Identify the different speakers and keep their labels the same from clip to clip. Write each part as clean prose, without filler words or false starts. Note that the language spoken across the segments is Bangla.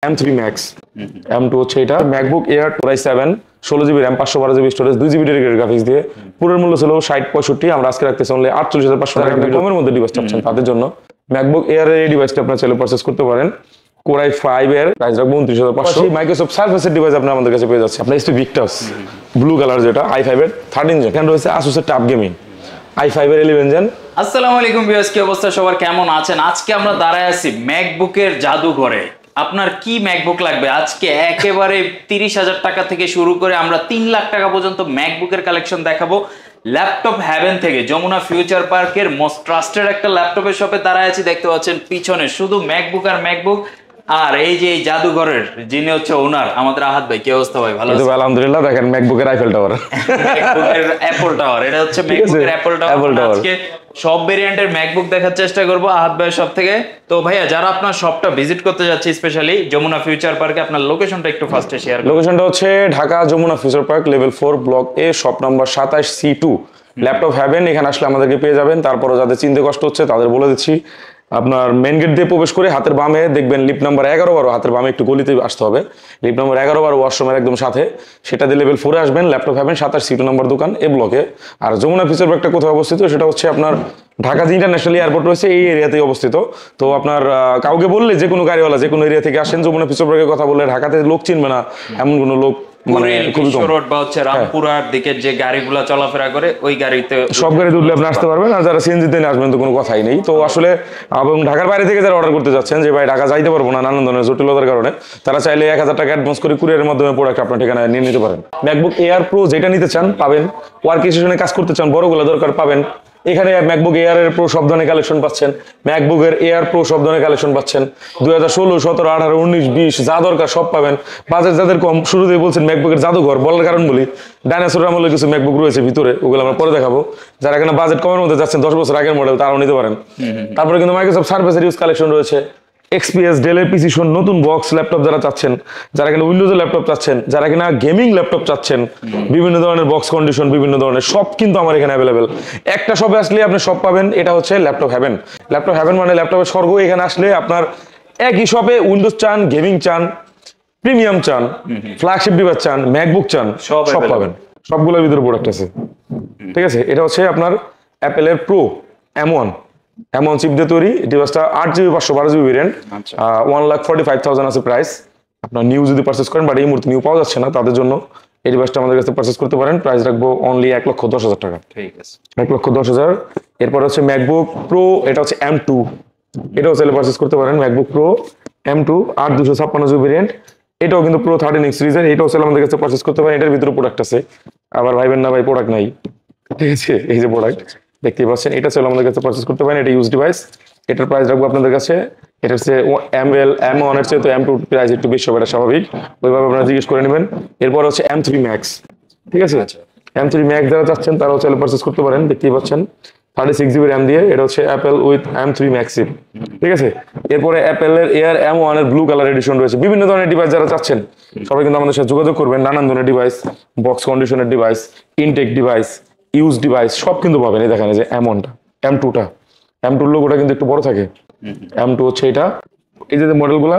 Speaker 1: M3 Max M2 হচ্ছে এটা MacBook air Core i7 16GB RAM 512GB storage 2GB dedicated graphics দিয়ে পুরোর মূল্য ছিল 60-65 আমরা আজকে রাখতেছি অনলি 48,500 টাকা কমের মধ্যে ডিভাইস চাচ্ছেন তাদের জন্য ম্যাকবুক এয়ার এর এই ডিভাইসটা আপনারা চাইলে পারচেজ করতে পারেন Core i5 এর প্রাইস রাখবো 29,500 মাইক্রোসফট সার্ফেসের ডিভাইস আপনি আমাদের কাছে পেয়ে যাচ্ছে আপনার HP Victus ব্লু কালার যেটা i5 এর 13 জেন এখানে রয়েছে Asus এর টাফ গেমিং i5 এর 11 জেন
Speaker 2: আসসালামু আলাইকুম ভিউয়ার্স কি অবস্থা সবার কেমন আছেন আজকে আমরা দাঁড়ায় আছি ম্যাকবুকের জাদুঘরে আপনার কি ম্যাকবুক লাগবে আজকে একেবারে 30,000 টাকা থেকে শুরু করে আমরা 3 লাখ টাকা পর্যন্ত ম্যাকবুকের কালেকশন দেখাবো ল্যাপটপ হেভেন থেকে যমুনা ফিউচার পার্কের মোস্ট ট্রাস্টেড একটা ল্যাপটপের শপে দাঁড়ায় আছি দেখতে পাচ্ছেন পিছনে শুধু ম্যাকবুক আর ম্যাকবুক আর এই যে এই জাদুঘরের যিনি হচ্ছে ওনার আমাদের আহাদ ভাই কি অবস্থা ভাই ভালো আছেন
Speaker 1: আলহামদুলিল্লাহ দেখেন ম্যাকবুকের আইফেল টাওয়ার
Speaker 2: ম্যাকবুকের অ্যাপল টাওয়ার এটা হচ্ছে ম্যাকবুকের অ্যাপল টাওয়ার আজকে সব ভেরিয়েন্টের ম্যাকবুক দেখার চেষ্টা করব আহাদ ভাইয়ের শপ থেকে তো ভাইয়া যারা আপনার শপটা ভিজিট করতে যাচ্ছে স্পেশালি যমুনা ফিউচার পার্কে আপনার লোকেশনটা একটু ফার্স্টে শেয়ার করুন
Speaker 1: লোকেশনটা হচ্ছে Dhaka Jamuna future park level 4 block A shop number 27C2 laptop haven এখানে আসলে আমাদেরকে পেয়ে যাবেন তারপরে যাদের চিনতে কষ্ট হচ্ছে তাদের বলে দিচ্ছি আপনার মেন গেট দিয়ে প্রবেশ করে হাতের বামে দেখবেন লিফট নাম্বার 11 হাতের বামে একটু গলিতে আসতে হবে লিফট নাম্বার 11 ওয়াশরুমের একদম সাথে সেটা দিয়ে লেভেল 4 এ আসবেন ল্যাপটপ হ্যাভেন 27C2 নাম্বার দোকান এ ব্লকে আর যমুনা ফিউচার পার্কটা কোথায় অবস্থিত সেটা হচ্ছে আপনার ঢাকা যে ইন্টারন্যাশনাল এয়ারপোর্ট রয়েছে এই এরিয়াতেই অবস্থিত তো আপনার কাউকে বললে যে কোনো গাড়িওয়ালা যে কোনো এরিয়া থেকে আসেন যমুনা ফিউচার পার্কের কথা বললে ঢাকাতে লোক চিনবে না এমন কোনো লোক মানে খুবই কম
Speaker 2: রোড বা হচ্ছে রামপুরার দিকে যে গাড়িগুলো চলাফেরা করে ওই গাড়িতে
Speaker 1: সব গাড়ি তুললে আপনি আসতে পারবেন আর যারা সিএনজি তে আসবেন তো কোনো কথাই নেই তো আসলে এবং ঢাকার বাইরে থেকে যারা অর্ডার করতে যাচ্ছেন যে ভাই ঢাকা যাইতে পারবো না নানান ধরনের জটিলতার কারণে তারা চাইলে 1,000 টাকা অ্যাডভান্স করে কুরিয়ারের মাধ্যমে প্রোডাক্ট আপনার ঠিকানায় নিয়ে নিতে পারেন ম্যাকবুক এয়ার প্রো যেটা নিতে চান পাবেন ওয়ার্ক স্টেশনে কাজ করতে চান বড়গুলো দরকার পাবেন এখানে ম্যাকবুক এয়ার এর প্রো সব ধরনের কালেকশন পাচ্ছেন ম্যাকবুকের এয়ার প্রো সব ধরনের কালেকশন পাচ্ছেন 2016 17 18 19 20 যা দরকার সব পাবেন বাজেট যাদের কম শুরুতেই বলছেন ম্যাকবুকের জাদুঘর বলার কারণ বলি ডাইনোসর আমলের কিছু ম্যাকবুক রয়েছে ভিতরে ওগুলো আমরা পরে দেখাবো যারা এখানে বাজেট কমের মধ্যে যাচ্ছেন 10 বছর আগের মডেল তারাও নিতে পারেন তারপরে কিন্তু মাইক্রোসফট সার্ফেসের ইউজ কালেকশন রয়েছে এক্সপিএস ডেলের পিসিশন নতুন বক্স ল্যাপটপ যারা চাচ্ছেন যারা কিনা উইন্ডোজের ল্যাপটপ চাচ্ছেন যারা কিনা গেমিং ল্যাপটপ চাচ্ছেন বিভিন্ন ধরনের বক্স কন্ডিশন বিভিন্ন ধরনের সব কিন্তু আমার এখানে অ্যাভেলেবেল একটা শপে আসলে আপনি সব পাবেন এটা হচ্ছে ল্যাপটপ হ্যাভেন মানে ল্যাপটপের স্বর্গ এখানে আসলে আপনার একই শপে উইন্ডোজ চান গেমিং চান প্রিমিয়াম চান ফ্ল্যাগশিপ ডিভাইস চান ম্যাকবুক চান সব পাবেন সবগুলোর ভিতরে প্রোডাক্ট আছে ঠিক আছে এটা হচ্ছে আপনার অ্যাপেলের প্রো M1 এমন চিপ দিয়ে তৈরি ডিভাইসটা 8GB 512GB ভেরিয়েন্ট 1,45,000 আছে প্রাইস আপনার নিউ যদি পারচেজ করেন বাট এই মুহূর্তে নিউ পাওয়া যাচ্ছে না তাদের জন্য এই ডিভাইসটা আমাদের কাছে পারচেজ করতে পারেন প্রাইস রাখবো অনলি 1,10,000 টাকা
Speaker 2: ঠিক আছে
Speaker 1: 1,10,000 এরপর হচ্ছে ম্যাকবুক প্রো এটা হচ্ছে M2 এটাও চাইলে পারচেজ করতে পারেন MacBook pro M2 8,256GB variant এটাও কিন্তু প্রো 13X সিরিজের এটাও চাইলে আমাদের কাছে পারচেজ করতে পারেন এটার ভিতরে প্রোডাক্ট আছে আবার ভাইবেন না ভাই প্রোডাক্ট নাই ঠিক আছে এই যে প্রোডাক্ট দেখতে পাচ্ছেন এটা চলো আমাদের কাছে পারচেজ করতে পারেন এটা ইউজ ডিভাইস এটার প্রাইস রাখবো আপনাদের কাছে এটা হচ্ছে M1 এর চেয়ে তো M2 প্রাইস একটু বেশি হবে এটা স্বাভাবিক ওইভাবে আপনারা জিজ্ঞেস করে নেবেন এরপর হচ্ছে M3 Max ঠিক আছে M3 Max যারা চাচ্ছেন তারাও চাইলে পারচেজ করতে পারেন দেখতেই পাচ্ছেন 36GB RAM দিয়ে এটা হচ্ছে Apple with M3 Max chip ঠিক আছে এরপরে অ্যাপেলের এয়ার M1 এর ব্লু কালার এডিশন রয়েছে বিভিন্ন ধরনের ডিভাইস যারা চাচ্ছেন সবাই কিন্তু আমাদের সাথে যোগাযোগ করবেন নানান ধরনের ডিভাইস বক্স কন্ডিশনের device intact device use device সব কিন্তু পাবেন এই দেখেন যে M2টা M2 লোগোটা কিন্তু একটু বড় থাকে M2 হচ্ছে এটা এই যে মডেলগুলা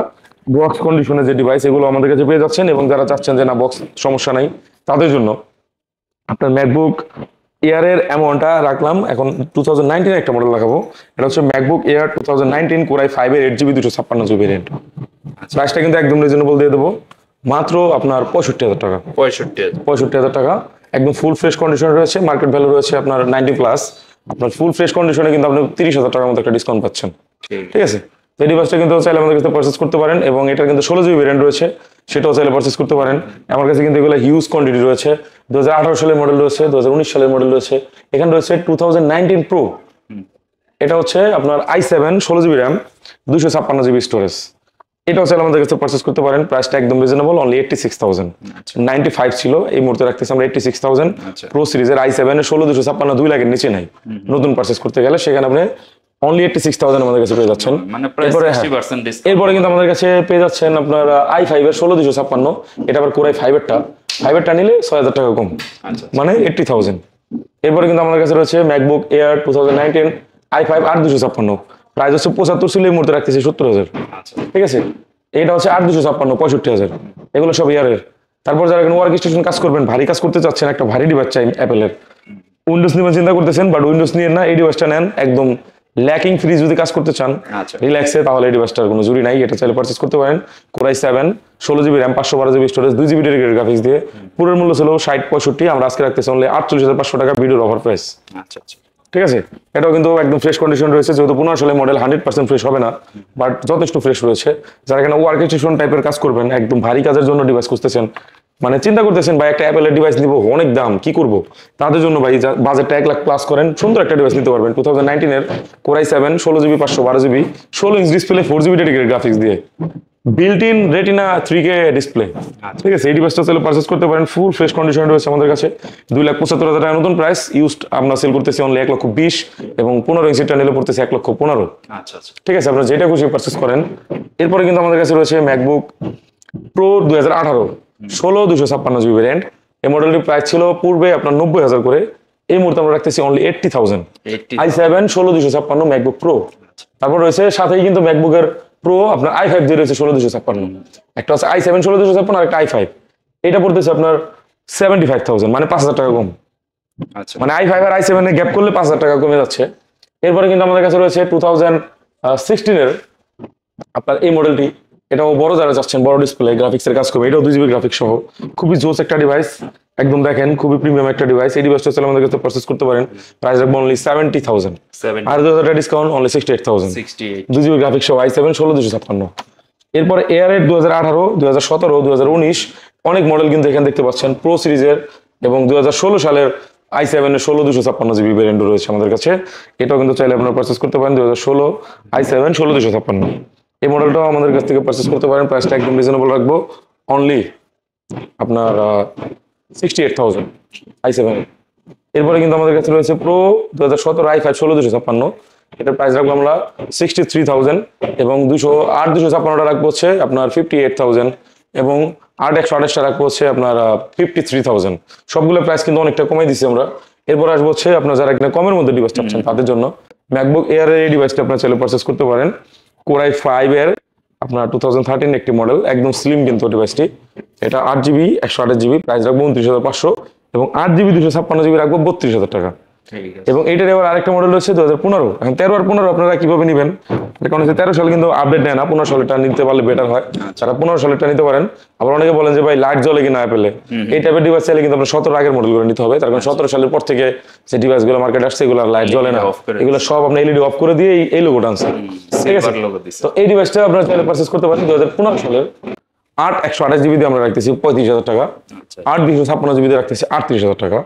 Speaker 1: বক্স কন্ডিশনের যে ডিভাইস এগুলো আমাদের কাছে পেয়ে যাচ্ছেন এবং যারা চাচ্ছেন যে না বক্স সমস্যা নাই তাদের জন্য আপনার ম্যাকবুক এয়ারের অ্যামাউন্টটা রাখলাম এখন 2019 একটা মডেল দেখাবো এটা হচ্ছে ম্যাকবুক এয়ার 2019 Core i5 এর 8GB 256GB ভেরিয়েন্ট প্রাইসটা কিন্তু একদম রিজনেবল দিয়ে দেবো মাত্র আপনার 65,000 টাকা 65,000 টাকা একদম ফুল ফ্রেশ কন্ডিশনে রয়েছে মার্কেট ভ্যালু রয়েছে আপনার 90+ আপনার ফুল ফ্রেশ কন্ডিশনে কিন্তু আপনি 30,000 টাকার মতো একটা ডিসকাউন্ট পাচ্ছেন ঠিক আছে এই ডিভাইসটা কিন্তু চাইলে আমাদের কাছে পারচেজ করতে পারেন এবং এটার কিন্তু 16GB ভেরিয়েন্ট রয়েছে সেটাও চাইলে পারচেজ করতে পারেন আমার কাছে কিন্তু এগুলো হিউজ কোয়ান্টিটি রয়েছে 2018 সালের মডেল রয়েছে 2019 সালের মডেল রয়েছে এখানে রয়েছে 2019 প্রো এটা হচ্ছে আপনার i7 16GB RAM 256GB storage এটাও চাইলে আমাদের কাছে পারচেজ করতে পারেন প্রাইসটা একদম রিজনেবল অনলি 86,000 95 ছিল এই মুহূর্তে রাখতেছি আমরা 86,000 প্রো সিরিজের i7 এর 16,256 2 লাখের নিচে নাই নতুন পারচেজ করতে গেলে সেখানে আপনি অনলি 86,000 আমাদের কাছে পেয়ে যাচ্ছেন
Speaker 2: মানে প্রাইস 60% ডিসকাউন্ট
Speaker 1: এরপরে কিন্তু আমাদের কাছে পেয়ে যাচ্ছেন আপনার i5 এর 16,256 এটা আবার Core i5 এরটা নিলে 6,000 টাকা কম মানে 80,000 এরপরে কিন্তু আমাদের কাছে রয়েছে ম্যাকবুক এয়ার 2019 i5 8,256 প্রাইস হচ্ছে 75 ছিল এই মুহূর্তে রাখতেছি 70,000 ঠিক আছে এটা হচ্ছে 8,256 65,000, এগুলো সব ইয়ারের। তারপর যারা এখানে ওয়ার্ক স্টেশন কাজ করবেন, ভারী কাজ করতে চাচ্ছেন, একটা ভারী ডিভাইস চাই অ্যাপেলের, উইন্ডোজ নিবেন চিন্তা করতেছেন, বাট উইন্ডোজ নিয়ে না, এই ডিভাইসটা নেন, একদম ল্যাকিং ফ্রি যদি কাজ করতে চান
Speaker 2: আচ্ছা।
Speaker 1: রিল্যাক্সে, তাহলে এই ডিভাইসটার কোনো জুরি নাই, এটা চাইলে পারচেজ করতে পারেন। Core i 7 16 GB RAM 512 GB storage 2 GB dedicated graphics দিয়ে, পুরোর মূল্য ছিল 60-65, আমরা আজকে রাখতেছি অনলি 48,500 টাকা, ভিডিওর অফার প্রাইস।
Speaker 2: আচ্ছা আচ্ছা।
Speaker 1: ঠিক আছে, এটাও কিন্তু একদম ফ্রেশ কন্ডিশন রয়েছে, যেহেতু 15 সালের মডেল 100% ফ্রেশ হবে না, বাট যথেষ্ট ফ্রেশ রয়েছে। যারা এখানে ওয়ার্ক স্টেশন টাইপের কাজ করবেন, একদম ভারী কাজের জন্য ডিভাইস খুঁজতেছেন, মানে চিন্তা করতেছেন ভাই একটা অ্যাপেলের ডিভাইস নিব, অনেক দাম, কি করব, তাদের জন্য ভাই বাজেটটা 1 লাখ প্লাস করেন, সুন্দর একটা ডিভাইস নিতে পারবেন। 2019 এর core i 7 16 GB 512 GB 16 inch display 4 GB dedicated graphics দিয়ে, built in Retina 3K display. ঠিক আছে, এই ডিভাইসটা চাইলে পারচেজ করতে পারেন, ফুল ফ্রেশ কন্ডিশন রয়েছে আমাদের কাছে। 2,75,000 টাকা নতুন প্রাইস, ইউজড আমরা সেল করতেছি অনলি 1,20,000, এবং 15 ইঞ্চিটা নিলে পড়তেছে 1,15,000।
Speaker 2: আচ্ছা আচ্ছা।
Speaker 1: ঠিক আছে, আপনারা যেটা খুশি পারচেজ করেন। এরপরে কিন্তু আমাদের কাছে রয়েছে ম্যাকবুক প্রো 2018 16 256 জিবি ভ্যারিয়েন্ট। এই মডেলটির প্রাইস ছিল পূর্বে আপনার 90,000 করে, এই মুহূর্তে আমরা রাখতেছি অনলি 80,000। i7 16 256 MacBook pro. তারপর রয়েছে সাথেই কিন্তু ম্যাকবুকের প্রো আপনার i5 দিয়ে রয়েছে 16 256, একটা হচ্ছে i7 16 256 আর একটা i5, এটা পড়তেছে আপনার 75,000, মানে 5,000 টাকা কম।
Speaker 2: আচ্ছা,
Speaker 1: মানে i5 আর i7 এর গ্যাপ করলে 5,000 টাকা কমে যাচ্ছে। এরপরে কিন্তু আমাদের কাছে রয়েছে 2016 এর আপনার এই মডেলটি, এটাও বড় যারা চাচ্ছেন, বড় ডিসপ্লে গ্রাফিক্সের কাজ করবে, এটাও 2 জিবি গ্রাফিক্স সহ, খুবই জোস একটা ডিভাইস, একদম দেখেন খুবই প্রিমিয়াম একটা ডিভাইস। এই ডিভাইসটা চাইলে আমাদের কাছে পারচেজ করতে পারেন, প্রাইস রাখবো অনলি 70,000, আর 2,000 টাকা ডিসকাউন্ট অনলি 68,000, 2 জিবি গ্রাফিক্স সহ i7 16 256। এরপরে এয়ার 2018 2017 2019 অনেক মডেল কিন্তু এখানে দেখতে পাচ্ছেন, প্রো সিরিজের এবং 2016 সালের i7 এর 16 256 জিবি ভ্যারিয়েন্ট রয়েছে আমাদের কাছে, এটাও কিন্তু চাইলে আপনারা পারচেজ করতে পারেন। 2016 i7 16 256, এই মডেলটাও আমাদের কাছ থেকে পারচেজ করতে পারেন, প্রাইসটা একদম রিজনেবল রাখবো অনলি আপনার 68,000 i7। এরপরে কিন্তু আমাদের কাছে রয়েছে প্রো 2017 i5 16 256, এটার প্রাইস রাখবো আমরা 63,000, এবং 256টা রাখবো হচ্ছে আপনার 58,000, এবং 128টা রাখবো হচ্ছে আপনার 53,000। সবগুলো প্রাইস কিন্তু অনেকটা কমাই দিচ্ছি আমরা। এরপর আসবো হচ্ছে আপনার যারা এখানে কমের মধ্যে ডিভাইস চাচ্ছেন তাদের জন্য ম্যাকবুক এয়ার এর এই ডিভাইসটা আপনারা চাইলে পারচেজ করতে পারেন। কোরাই 5 এর আপনার 2013 একটি মডেল, একদম স্লিম কিন্তু ডিভাইসটি, এটা 8GB 128GB, প্রাইস রাখবো 29,500, এবং 8GB 256 জিবি রাখবো 32,000 টাকা। এবং এইটার এবার আরেকটা মডেল রয়েছে 2015, এখন 13 আর 15 আপনারা কিভাবে নেবেন, কারণ 13 সালে কিন্তু আপডেট নেয় না, 15 সালেরটা নিতে পারলে বেটার হয়, যারা 15 সালেরটা নিতে পারেন। আবার অনেকে বলেন যে ভাই লাইট জ্বলে কিনা অ্যাপেলে, এই টাইপের ডিভাইস চাইলে কিন্তু আপনার 17 আগের মডেলগুলো নিতে হবে, তার কারণ 17 সালের পর থেকে যে ডিভাইসগুলো মার্কেটে আসছে এগুলো লাইট জ্বলে না, এগুলো সব আপনি এলইডি অফ করে দিয়ে এই লোগোটা আনছে। ঠিক আছে, তো এই ডিভাইসটা আপনারা চাইলে পারচেজ করতে পারেন 2015 সালের 8 128 জিবি দিয়ে আমরা রাখতেছি 35,000 টাকা, 8 256 জিবি দিয়ে রাখতেছি 38,000 টাকা,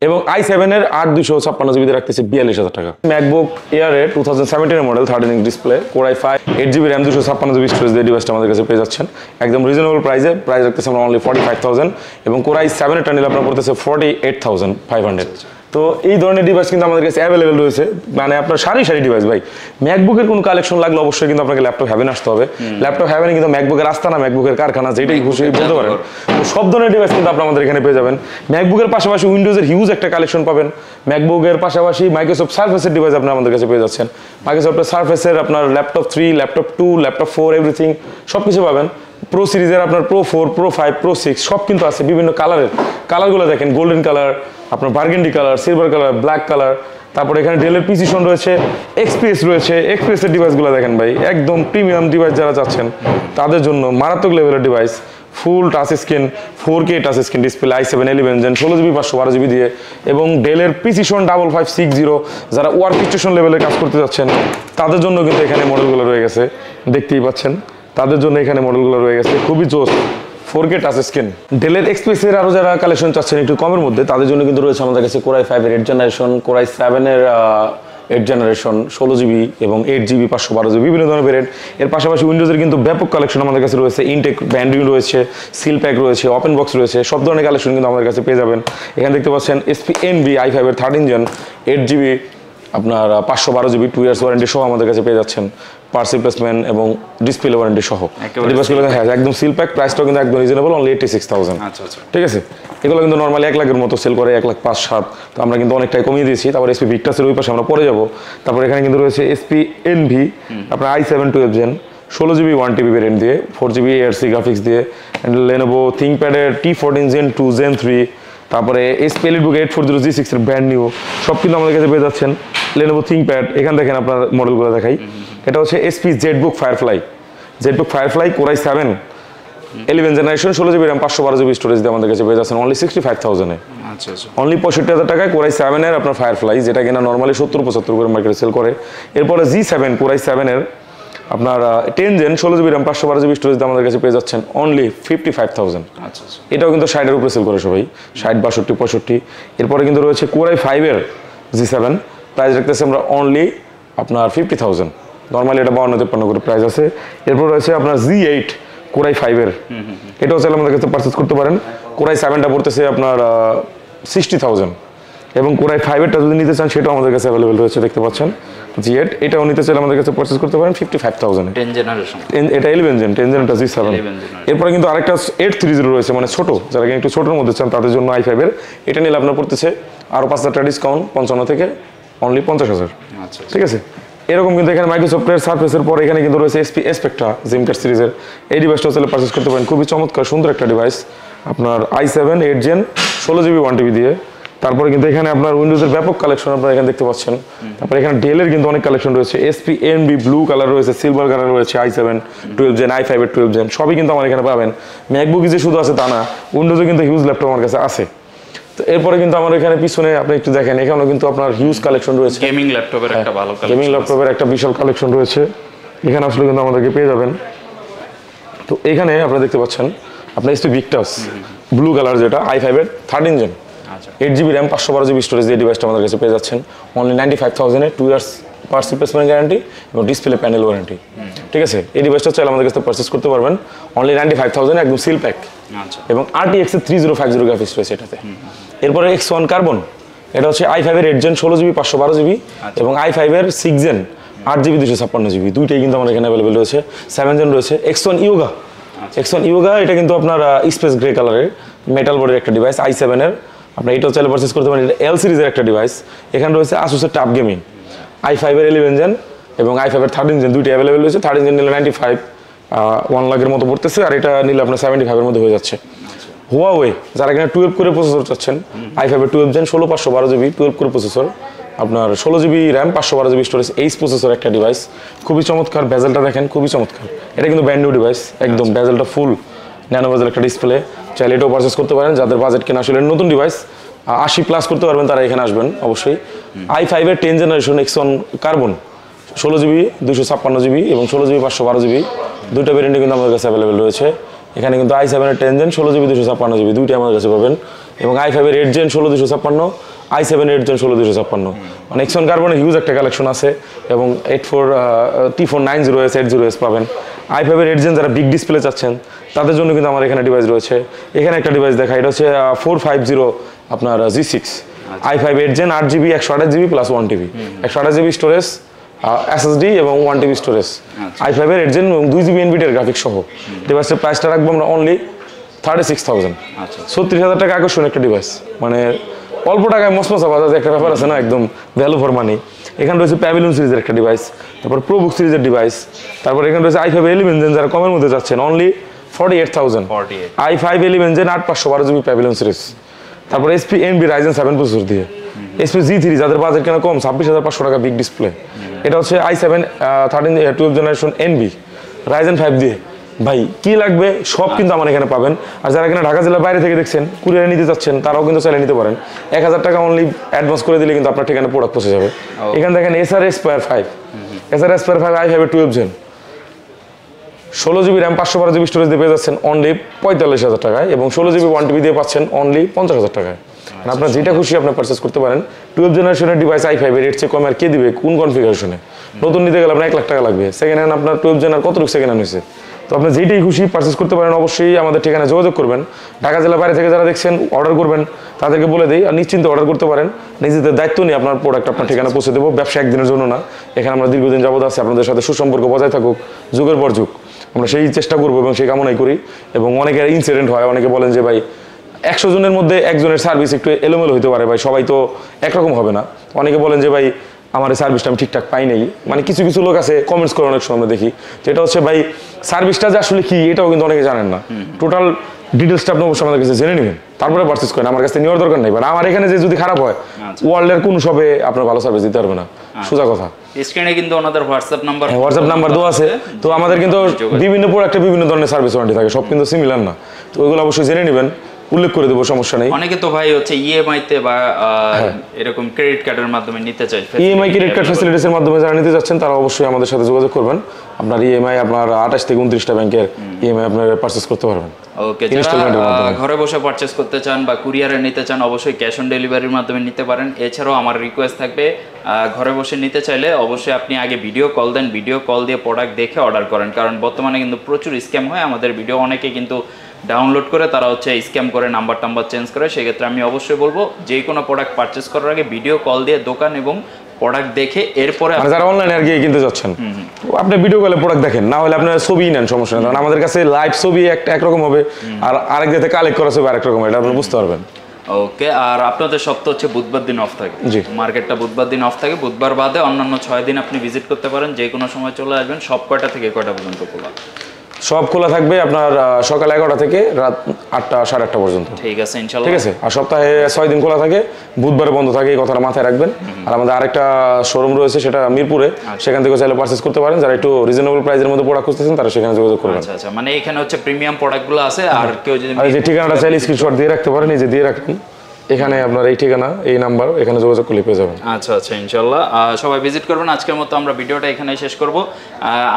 Speaker 1: এবং i7 এর 8 256 জিবি দিয়ে রাখতেছি 42,000 টাকা। ম্যাকবুক এয়ার এর 2017 model 13 inch display, core i 5 8GB RAM 256 GB storage দিয়ে ডিভাইসটা আমাদের কাছে পেয়ে যাচ্ছেন একদম রিজনেবল প্রাইসে, প্রাইস রাখতেছি আমরা অনলি 45,000, এবং কোরাই 7 এরটা নিলে আপনার পড়তেছে 48,500। তো এই ধরনের ডিভাইস কিন্তু আমাদের কাছে অ্যাভেলেবেল রয়েছে, মানে আপনার সারি সারি ডিভাইস। ভাই ম্যাকবুকের কোনো কালেকশন লাগলে অবশ্যই কিন্তু আপনাকে ল্যাপটপ হ্যাভেন আসতে হবে, ল্যাপটপ হ্যাভেনে কিন্তু ম্যাকবুকের আস্তানা, ম্যাকবুকের কারখানা, যেটাই খুশি বলতে পারেন, তো সব ধরনের ডিভাইস কিন্তু আপনারা আমাদের এখানে পেয়ে যাবেন। ম্যাকবুকের পাশাপাশি উইন্ডোজের হিউজ একটা কালেকশন পাবেন, ম্যাকবুকের পাশাপাশি মাইক্রোসফট সার্ফেসের ডিভাইস আপনারা আমাদের কাছে পেয়ে যাচ্ছেন, মাইক্রোসফটের সার্ফেসের আপনার ল্যাপটপ 3 ল্যাপটপ 2 ল্যাপটপ 4 এভরিথিং সব কিছু পাবেন। প্রো সিরিজের আপনার প্রো 4 প্রো 5 প্রো 6 সব কিন্তু আছে, বিভিন্ন কালারের, কালারগুলো দেখেন, গোল্ডেন কালার, আপনার burgundy colour, silver colour, black colour, তারপরে এখানে ডেলের প্রিসিশন রয়েছে, এক্সপ্রেস রয়েছে, এক্সপ্রেসের ডিভাইসগুলো দেখেন ভাই, একদম প্রিমিয়াম ডিভাইস যারা চাচ্ছেন তাদের জন্য মারাত্মক লেভেলের device, full touch screen 4K touch screen display, i7 11 gen 16GB 512GB দিয়ে, এবং ডেলের প্রিসিশন 5560, যারা ওয়ার্ক স্টেশন লেভেলে কাজ করতে যাচ্ছেন তাদের জন্য কিন্তু এখানে মডেলগুলো রয়ে গেছে, দেখতেই পাচ্ছেন, তাদের জন্য এখানে মডেলগুলো রয়ে গেছে, খুবই জোস 4K টাচ স্ক্রিন। ডেলের এক্সপ্রেসের আরো যারা কালেকশন চাচ্ছেন একটু কমের মধ্যে তাদের জন্য কিন্তু রয়েছে আমাদের কাছে কোরাই 5 এর 8 জেনারেশন, কোরাই 7 এর 8 জেনারেশন 16GB এবং 8GB 512GB বিভিন্ন ধরনের ভেরিয়েন্ট। এর পাশাপাশি উইন্ডোজের কিন্তু ব্যাপক কালেকশন আমাদের কাছে রয়েছে, ইনটেক ব্যান্ডিং রয়েছে, সিল প্যাক রয়েছে, ওপেন বক্স রয়েছে, সব ধরনের কালেকশন কিন্তু আমাদের কাছে পেয়ে যাবেন। এখানে দেখতে পাচ্ছেন SP Envy i5 এর 13 জেন 8GB আপনার 512GB 2 ইয়ার্স ওয়ারেন্টি সহ আমাদের কাছে পেয়ে যাচ্ছেন, পার্স রিপ্লেসমেন্ট এবং ডিসপ্লে ওয়ারেন্টি সহ ডিভাইসগুলো। হ্যাঁ, একদম সিল প্যাক, প্রাইসটাও কিন্তু একদম রিজনেবল অনলি 86,000। ঠিক আছে, এগুলো কিন্তু নর্মালি 1 লাখের মতো সেল করে 1,05,7, তো আমরা কিন্তু অনেকটাই কমিয়ে দিয়েছি। তারপর SP Victus এর ওই পাশে আমরা পরে যাব। তারপর এখানে কিন্তু রয়েছে SP Envy আপনার i7 12 gen 16GB 1TB variant দিয়ে 4GB ARC গ্রাফিক্স দিয়ে Lenovo ThinkPad-এর T14 Gen 2 Gen 3 তারপরে SP EliteBook 840G6 এর ব্র্যান্ড নিউ সব কিন্তু আমাদের কাছে পেয়ে যাচ্ছেন। Lenovo ThinkPad এখানে দেখেন আপনার মডেলগুলো দেখাই, এটা হচ্ছে SP ZBook Firefly Core i7 11 generation 16GB RAM 512GB storage দিয়ে আমাদের কাছে পেয়ে যাচ্ছেন অনলি 65,000 এ।
Speaker 2: আচ্ছা আচ্ছা,
Speaker 1: অনলি 65,000 টাকায় Core i7 এর আপনার ফায়ারফ্লাই, যেটা কিনা নর্মালি 70-75 করে মার্কেটে সেল করে। এরপরে G7 Core i7 এর আপনার 10 gen 16GB RAM 512GB storage দিয়ে আমাদের কাছে পেয়ে যাচ্ছেন অনলি 55,000।
Speaker 2: আচ্ছা আচ্ছা,
Speaker 1: এটাও কিন্তু 60 এর উপরে সেল করে সবাই, 60, 62, 65। এরপরে কিন্তু রয়েছে Core i5 এর G7, প্রাইস রাখতেছে আমরা অনলি আপনার 50,000, নর্মালি এটা 52-53 করে প্রাইস আছে। এরপর রয়েছে আপনার G8 Core i5 এর, এটাও চাইলে আমাদের কাছে পারচেজ করতে পারেন। Core i7টা পড়তেছে আপনার 60,000 এবং Core i5 এরটা যদি নিতে চান সেটাও আমাদের কাছে অ্যাভেলেবেল রয়েছে, দেখতে পাচ্ছেন G8, এটাও নিতে চাইলে আমাদের কাছে পারচেজ করতে পারেন 55,000 এ।
Speaker 2: 10 জেনারেশন,
Speaker 1: এটা 11 জেন, 10 জেন এটা G7। এরপরে কিন্তু আরেকটা 830 রয়েছে, মানে ছোট, যারা একটু ছোটর মধ্যে চান তাদের জন্য i5 এর, এটা নিলে আপনার পড়তেছে আরো 5,000 টাকা ডিসকাউন্ট, 55 থেকে অনলি 50,000।
Speaker 2: আচ্ছা
Speaker 1: ঠিক আছে, এরকম কিন্তু এখানে মাইক্রোসফটের সার্ফেসের পর এখানে কিন্তু রয়েছে SP Spectra জিমকার সিরিজের, এই ডিভাইসটাও চাইলে পারচেজ করতে পারেন, খুবই চমৎকার সুন্দর একটা ডিভাইস, আপনার i7 8 জেন 16GB 1TB দিয়ে। তারপরে কিন্তু এখানে আপনার উইন্ডোজের ব্যাপক কালেকশন আপনারা এখানে দেখতে পাচ্ছেন। তারপরে এখানে ডেলের কিন্তু অনেক কালেকশন রয়েছে, SP NB ব্লু কালার রয়েছে, সিলভার কালার রয়েছে, i7 12 জেন, i5 এর 12 জেন, সবই কিন্তু আমার এখানে পাবেন। ম্যাকবুক যে শুধু আছে তা না, উইন্ডোজে কিন্তু হিউজ ল্যাপটপ আমার কাছে আছে। তো এরপরে কিন্তু আমার এখানে পিছনে আপনি একটু দেখেন, এখানেও কিন্তু আপনার হিউজ কালেকশন রয়েছে,
Speaker 2: গেমিং ল্যাপটপের একটা ভালো কালেকশন,
Speaker 1: গেমিং ল্যাপটপের একটা বিশাল কালেকশন রয়েছে, এখানে আসলে কিন্তু আমাদেরকে পেয়ে যাবেন। তো এখানে আপনারা দেখতে পাচ্ছেন আপনার SP Victus ব্লু কালার, যেটা i5 এর 13 জেন,
Speaker 2: আচ্ছা
Speaker 1: 8GB RAM 512GB স্টোরেজ দিয়ে ডিভাইসটা আমাদের কাছে পেয়ে যাচ্ছেন অনলি 95,000 এ, 2 ইয়ার্স পার্টস রিপ্লেসমেন্ট গ্যারান্টি এবং ডিসপ্লে প্যানেল ওয়ারেন্টি। ঠিক আছে, এই ডিভাইসটা চাইলে আমাদের কাছে পারচেজ করতে পারবেন অনলি 95,000 একদম সিল প্যাক,
Speaker 2: আচ্ছা
Speaker 1: এবং RTX এর 3050 গ্রাফিক্স রয়েছে এটাতে। এরপরে X1 কার্বন, এটা হচ্ছে i5 এর 8 জেন 16GB 512GB এবং i5 এর 6 জেন 8GB 256GB, দুইটাই কিন্তু আমাদের এখানে অ্যাভেলেবেল রয়েছে। 7 জেন রয়েছে X1 Yoga, এটা কিন্তু আপনার স্পেস গ্রে কালারের মেটাল বডির একটা ডিভাইস, i7 এর, আপনার এটাও চাইলে পারচেজ করতে পারেন। এটা L সিরিজের একটা ডিভাইস, এখানে রয়েছে Asus-এর টাফ গেমিং, i5 এর 11 জেন এবং i5 এর 13 জেন, দুইটা অ্যাভেলেবেল রয়েছে। 13 জেন নিলে 95, 1 লাখের মতো পড়তেছে, আর এটা নিলে আপনার 75 এর মধ্যে হয়ে যাচ্ছে। Huawei, যারা এখানে 12 করে প্রসেসর চাচ্ছেন, i5 এর 12 জেন 16512GB 12 করে প্রসেসর, আপনার 16GB RAM 512GB storage, H processor একটা ডিভাইস, খুবই চমৎকার। বেজেলটা দেখেন, খুবই চমৎকার, এটা কিন্তু ব্র্যান্ড নিউ ডিভাইস একদম, বেজেলটা ফুল ন্যানো বেজেল একটা ডিসপ্লে, চাইলে এটাও পারচেজ করতে পারেন। যাদের বাজেট কেনা আসলে নতুন ডিভাইস 80+ করতে পারবেন তারা এখানে আসবেন অবশ্যই। i5 এর 10 generation X1 carbon 16GB 256GB এবং 16GB 512GB, দুইটা ভেরিয়েন্টে কিন্তু আমাদের কাছে অ্যাভেলেবেল রয়েছে। এখানে কিন্তু i7 এর 10 জেন 16GB 256GB, দুইটাই আমাদের কাছে পাবেন, এবং i5 এর 8 জেন 16256, i7 এর 8 জেন 16256, মানে X1 কার্বনে হিউজ একটা কালেকশন আছে, এবং T490S 80S পাবেন। i5 এর 8 জেন যারা বিগ ডিসপ্লে চাচ্ছেন তাদের জন্য কিন্তু আমার এখানে ডিভাইস রয়েছে। এখানে একটা ডিভাইস দেখা, এটা হচ্ছে 450 আপনার G6, i5 8 gen 8GB 128GB plus 1TB 128GB storage, SSD এবং 1TB স্টোরেজ, i5 এর 8 জেন এবং 2GB NVIDIA গ্রাফিক্স সহ। ডিভাইসের প্রাইসটা রাখবো আমরা অনলি 36,000, 36,000 টাকা আকর্ষণ একটা ডিভাইস, মানে অল্প টাকায় মসমসা বাজার একটা ব্যাপার আছে না, একদম ভ্যালু ফর মানি। এখানে রয়েছে প্যাভিলিয়ন সিরিজের একটা ডিভাইস, তারপর প্রোবুক সিরিজের ডিভাইস, তারপর এখানে রয়েছে i5 11 জেন, যারা কমের মধ্যে যাচ্ছেন only 48,000, i5 11 gen 8512GB pavilion series, তারপর SP NB Ryzen 7 প্রসেসর দিয়ে, SP G3 যাদের বাজেট কেনা কম 26,500 টাকা বিগ ডিসপ্লে, এটা হচ্ছে i7 12 জেনারেশন NB Ryzen 5 দিয়ে। ভাই কি লাগবে সব কিন্তু আমার এখানে পাবেন। আর যারা এখানে ঢাকা জেলার বাইরে থেকে দেখছেন, কুরিয়ারে নিতে চাচ্ছেন, তারাও কিন্তু চাইলে নিতে পারেন। 1000 টাকা অনলি অ্যাডভান্স করে দিলে কিন্তু আপনার ঠিকানা প্রোডাক্ট পৌঁছে যাবে। এখানে দেখেন SR Aspire 5 i5 এর 12 gen 16GB RAM 512GB storage দিয়ে পেয়ে যাচ্ছেন অনলি 45,000 টাকায়, এবং 16GB 1TB দিয়ে পাচ্ছেন অনলি 50,000 টাকায়। আপনার যেটা খুশি আপনি পারচেস করতে পারেন। 12 জেনারেশনের ডিভাইস i5 এর এর চেয়ে কম আর কে দিবে কোন কনফিগারেশনে? নতুন নিতে গেলে আপনার 1 লাখ টাকা লাগবে, সেকেন্ড হ্যান্ড আপনার 12 জেনার কতটুকু সেকেন্ড হ্যান্ড হয়েছে। তো আপনি যেইটাই খুশি পারচেস করতে পারেন, অবশ্যই আমাদের ঠিকানায় যোগাযোগ করবেন। ঢাকা জেলার বাইরে থেকে যারা দেখছেন অর্ডার করবেন, তাদেরকে বলে দেই, আর নিশ্চিন্তে অর্ডার করতে পারেন। নিজেদের দায়িত্ব নিয়ে আপনার প্রোডাক্ট আপনার ঠিকানা পৌঁছে দেবো, ব্যবসা একদিনের জন্য না। এখানে আমরা দীর্ঘদিন যাবত আছি, আপনাদের সাথে সুসম্পর্ক বজায় থাকুক যুগের পর যুগ, আমরা সেই চেষ্টা করবো এবং সেই কামনাই করি। এবং অনেকের ইনসিডেন্ট হয়, অনেকে বলেন যে ভাই 100 জনের মধ্যে একজনের সার্ভিস একটু এলোমেলো হতে পারে, ভাই সবাই তো একরকম হবে না। অনেকে বলেন যে ভাই আমার এই সার্ভিসটা আমি ঠিকঠাক পাই নাই, মানে কিছু কিছু লোক আছে কমেন্টস করে অনেক সময় আমরা দেখি, যেটা হচ্ছে ভাই সার্ভিসটা যে আসলে কি এটাও কিন্তু অনেকে জানেন না। টোটাল ডিটেলসটা আপনি অবশ্যই আমাদের কাছে জেনে নেবেন, তারপরে পারচেস করেন, আমার কাছে নেওয়ার দরকার নেই। বাট আমার এখানে যে যদি খারাপ হয়, ওয়ার্ল্ডের কোন শপে আপনার ভালো সার্ভিস দিতে পারবে না, সোজা কথা।
Speaker 2: স্ক্রিনে কিন্তু ওনাদের হোয়াটসঅ্যাপ
Speaker 1: নাম্বার দেওয়া আছে। তো আমাদের কিন্তু বিভিন্ন প্রোডাক্টে বিভিন্ন ধরনের সার্ভিস ওয়ারেন্টি থাকে, সব কিন্তু সিমিলার না, তো ওইগুলো অবশ্যই জেনে নেবেন, উল্লেখ করে দেবো, সমস্যা নেই।
Speaker 2: অনেকে তো ভাই হচ্ছে ইএমআই তে বা এরকম ক্রেডিট কার্ডের মাধ্যমে নিতে চাই।
Speaker 1: ইএমআই ক্রেডিট কার্ড ফ্যাসিলিটিস এর মাধ্যমে যারা নিতে যাচ্ছেন তারা অবশ্যই আমাদের সাথে যোগাযোগ করবেন। আপনার ইএমআই আপনার 28 থেকে 29টা ব্যাংকের ইএমআই আপনারা পারচেজ করতে পারবেন।
Speaker 2: ওকে, যারা ঘরে বসে পারচেজ করতে চান বা কুরিয়ারে নিতে চান অবশ্যই ক্যাশ অন ডেলিভারির মাধ্যমে নিতে পারেন। এছাড়াও আমার রিকোয়েস্ট থাকবে, ঘরে বসে নিতে চাইলে অবশ্যই আপনি আগে ভিডিও কল দেন, ভিডিও কল দিয়ে প্রোডাক্ট দেখে অর্ডার করেন, কারণ বর্তমানে কিন্তু প্রচুর স্ক্যাম হয়। আমাদের ভিডিও অনেকে কিন্তু ডাউনলোড করে তারা হচ্ছে স্ক্যাম করে নাম্বার চেঞ্জ করে। সেক্ষেত্রে আমি অবশ্যই বলবো যে কোনো প্রোডাক্ট পারচেস করার আগে ভিডিও কল দিয়ে দোকান এবং প্রোডাক্ট দেখে এরপরে
Speaker 1: যারা অনলাইনে আর কি কিনতে যাচ্ছেন আপনি ভিডিও কলে প্রোডাক্ট দেখেন, না হলে আপনার ছবি নেন, সমস্যা নেই। কারণ আমাদের কাছে লাইভ ছবি একটা একরকম হবে, আর আরেক জায়গায় কালেক্ট করা ছবি আরেক রকম, এটা আপনি বুঝতে পারবেন।
Speaker 2: ওকে, আর আপনাদের সপ্তাহ হচ্ছে বুধবার দিন অফ থাকে?
Speaker 1: জি,
Speaker 2: মার্কেটটা বুধবার দিন অফ থাকে। বুধবার বাদে অন্যান্য 6 দিন আপনি ভিজিট করতে পারেন, যে কোনো সময় চলে আসবেন। সব কয়টা থেকে কয়টা পর্যন্ত খোলা?
Speaker 1: সব খোলা থাকবে আপনার সকাল 11টা থেকে রাত 8টা 8:30 পর্যন্ত।
Speaker 2: ঠিক আছে, ইনশাআল্লাহ।
Speaker 1: ঠিক আছে, আর সপ্তাহে 6 দিন খোলা থাকে, বুধবারে বন্ধ থাকে, এই কথাটা মাথায় রাখবেন। আর আমাদের আরেকটা শোরুম রয়েছে, সেটা মিরপুরে, সেখান থেকে চাইলে পারচেজ করতে পারেন। যারা একটু রিজনেবল প্রাইসের মধ্যে প্রোডাক্ট খুঁজতেছেন তারা সেখানে যোগাযোগ করবেন।
Speaker 2: আচ্ছা আচ্ছা, মানে এখানে হচ্ছে প্রিমিয়াম প্রোডাক্টগুলো আছে। আর কেউ যদি
Speaker 1: যে ঠিকানাটা চাইলে স্ক্রিনশট দিয়ে রাখতে পারেন, এই যে দিয়ে রাখুন, এখানে আপনার এই ঠিকানা, এই নাম্বার, এখানে যোগাযোগ করলে পেয়ে যাবেন।
Speaker 2: আচ্ছা আচ্ছা, ইনশাআল্লাহ সবাই ভিজিট করবেন। আজকের মতো আমরা ভিডিওটা এখানে শেষ করব।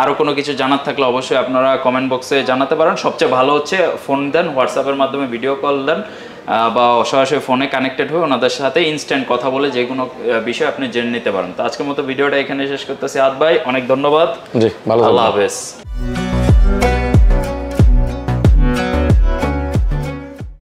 Speaker 2: আরও কোনো কিছু জানার থাকলে অবশ্যই আপনারা কমেন্ট বক্সে জানাতে পারেন। সবচেয়ে ভালো হচ্ছে ফোন দেন, হোয়াটসঅ্যাপের মাধ্যমে ভিডিও কল দেন, বা সরাসরি ফোনে কানেক্টেড হয়ে ওনাদের সাথে ইনস্ট্যান্ট কথা বলে যে কোনো বিষয় আপনি জেনে নিতে পারেন। তো আজকের মতো ভিডিওটা এখানে শেষ করতেছি। আদ ভাই, অনেক ধন্যবাদ।
Speaker 1: জি, ভালো,
Speaker 2: আল্লাহ হাফেজ।